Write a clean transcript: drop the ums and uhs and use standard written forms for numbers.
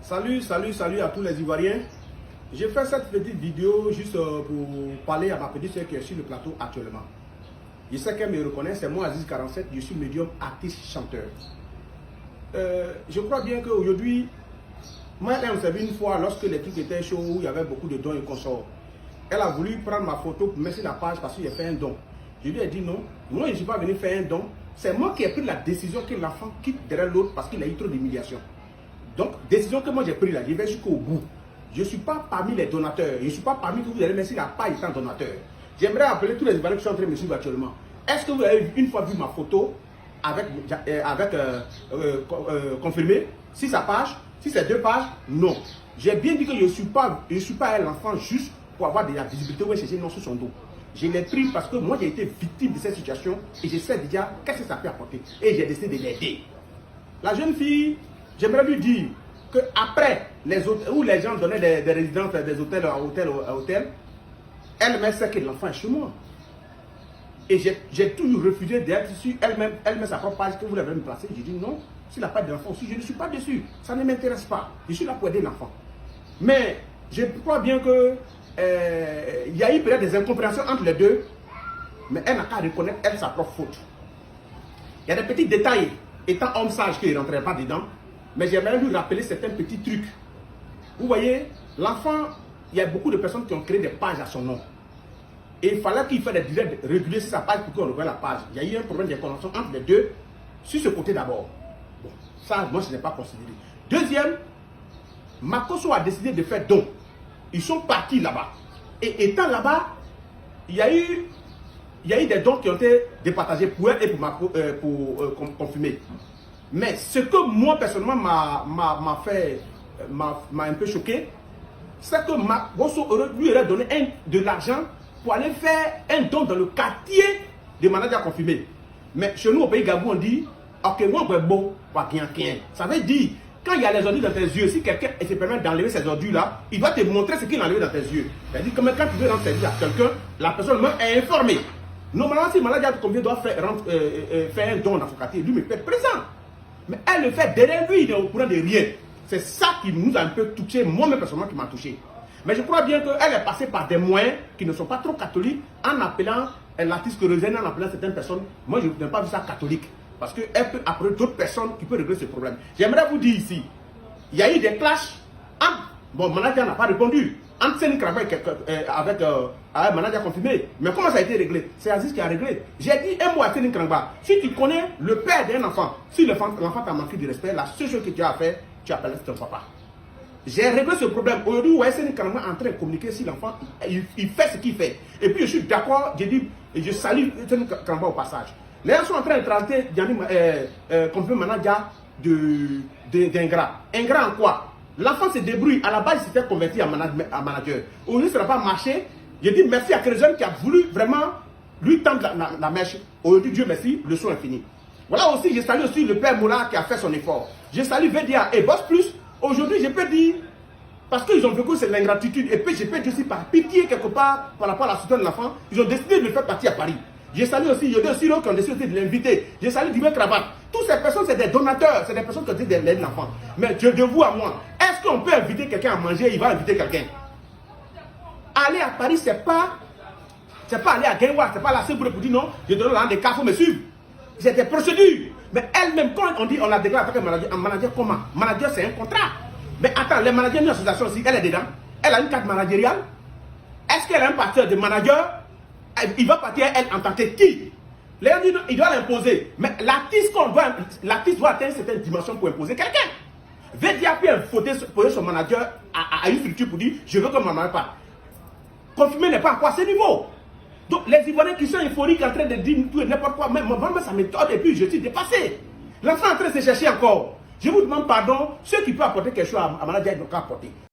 Salut à tous les Ivoiriens. J'ai fait cette petite vidéo juste pour parler à ma petite soeur qui est sur le plateau actuellement. Je sais qu'elle me reconnaît, c'est moi Aziz47, je suis médium, artiste, chanteur. Je crois bien qu'aujourd'hui, moi elle m'a servi une fois lorsque les trucs étaient chauds, où il y avait beaucoup de dons et consorts. Elle a voulu prendre ma photo pour mettre sur la page parce qu'il a fait un don. Je lui ai dit non, moi je ne suis pas venu faire un don. C'est moi qui ai pris la décision que l'enfant quitte derrière l'autre parce qu'il a eu trop d'humiliation. Donc, décision que moi j'ai prise là, je vais jusqu'au bout. Je ne suis pas parmi les donateurs. Je ne suis pas parmi que vous allez mettre sur la page étant donateur. J'aimerais appeler tous les Ivoiriens qui sont en train de me suivre actuellement. Est-ce que vous avez une fois vu ma photo avec confirmé? Si sa page, si c'est 2 pages, non. J'ai bien dit que je ne suis pas l'enfant juste pour avoir de la visibilité ou chercher non sur son dos. Je l'ai pris parce que moi j'ai été victime de cette situation et je sais déjà qu'est-ce que ça peut apporter. Et j'ai décidé de l'aider. La jeune fille, j'aimerais lui dire qu'après les hôtels où les gens donnaient des résidences, des hôtels à hôtel, elle-même sait que l'enfant est chez moi. Et j'ai toujours refusé d'être sur elle-même sa propre page que vous l'avez me placer. J'ai dit non, s'il n'a pas d'enfant aussi, je ne suis pas dessus. Ça ne m'intéresse pas. Je suis là pour aider l'enfant. Mais je crois bien que il y a eu peut-être des incompréhensions entre les deux, mais elle n'a qu'à reconnaître elle sa propre faute. Il y a des petits détails, étant homme sage, qu'il ne rentrait pas dedans, mais j'aimerais lui rappeler certains petits trucs. Vous voyez, l'enfant, il y a beaucoup de personnes qui ont créé des pages à son nom. Et il fallait qu'il fasse des directs réguliers sur sa page pour qu'on revoie la page. Il y a eu un problème de connexion entre les deux, sur ce côté d'abord. Bon, ça, moi, je n'ai pas considéré. Deuxième, Makosso a décidé de faire don. Ils sont partis là-bas. Et étant là-bas, il y a eu des dons qui ont été départagés pour elle et pour confirmer. Mais ce que moi, personnellement, m'a un peu choqué, c'est que Makosso lui aurait donné de l'argent pour aller faire un don dans le quartier de Manadia confirmé. Mais chez nous, au pays Gabou, on dit « Ok, moi, je suis beau, pas bien. » Ça veut dire, quand il y a les ordures dans tes yeux, si quelqu'un se permet d'enlever ces ordures-là, il doit te montrer ce qu'il a enlevé dans tes yeux. C'est-à-dire que quand tu veux rendre service à quelqu'un, la personne même est informée. Normalement, si Manadia confirmé doit faire un don dans son quartier, lui me fait présent. Mais elle le fait derrière lui, il est au courant de rien. C'est ça qui nous a un peu touché, moi-même personnellement qui m'a touché. Mais je crois bien qu'elle est passée par des moyens qui ne sont pas trop catholiques en appelant l'artiste chrétien, en appelant certaines personnes. Moi, je n'ai pas vu ça catholique. Parce qu'elle peut appeler d'autres personnes qui peuvent régler ce problème. J'aimerais vous dire ici, il y a eu des clashs. Bon, Manadia n'a pas répondu. Entre Séné Kramba avec Manadia confirmé. Mais comment ça a été réglé? C'est Aziz qui a réglé. J'ai dit un mot à Séné Kramba. Si tu connais le père d'un enfant, si l'enfant t'a manqué de respect, la seule chose que tu as à faire, tu appelles ton papa. J'ai réglé ce problème. Aujourd'hui, vous voyez Séné Kramba en train de communiquer sur l'enfant. Il fait ce qu'il fait. Et puis je suis d'accord, j'ai dit, je salue Séné Kramba au passage. Les gens sont en train de traiter confirmer Manadia d'ingrat. Ingrat en quoi? L'enfant se débrouille. À la base, il s'était converti à manager. Aujourd'hui, ça n'a pas marché. Je dis merci à quelqu'un qui a voulu vraiment lui tendre la mèche. Aujourd'hui, Dieu merci, le son est fini. Voilà aussi, je salue aussi le père Moula qui a fait son effort. Je salue Vedia et Boss Plus. Aujourd'hui, je peux dire, parce qu'ils ont vécu c'est l'ingratitude, et puis je peux dire aussi par pitié quelque part par rapport à la situation de l'enfant, ils ont décidé de le faire partir à Paris. Je salue aussi Yodo Siro qui ont décidé de l'inviter. Je salue Dibé Cravate. Toutes ces personnes, c'est des donateurs, c'est des personnes qui ont décidé d'aider l'enfant. Mais de vous à moi, est-ce qu'on peut inviter quelqu'un à manger, il va inviter quelqu'un? Aller à Paris, c'est pas aller à Genwa, c'est pas la seule pour dire non, je donne là des cas, il faut me suivre. C'est des procédures. Mais elle-même, quand on dit on la déclare avec un manager, comment? Manager, c'est un contrat. Mais attends, les managers d'une association aussi, elle est dedans. Elle a une carte managériale. Est-ce qu'elle a un partenaire de manager? Il va partir elle en tant que qui? Les gens disent il doit l'imposer. Mais l'artiste doit atteindre certaines dimensions pour imposer quelqu'un. Vedia peut poser son manager à une structure pour dire je veux que ma maman parte. Confirmer n'est pas encore à ce niveau. Donc les Ivoiriens qui sont euphoriques en train de dire tout et n'importe quoi, même ça m'étonne et puis je suis dépassé. L'enfant est en train de se chercher encore. Je vous demande pardon, ceux qui peuvent apporter quelque chose à manager, ils n'ont qu'à apporter.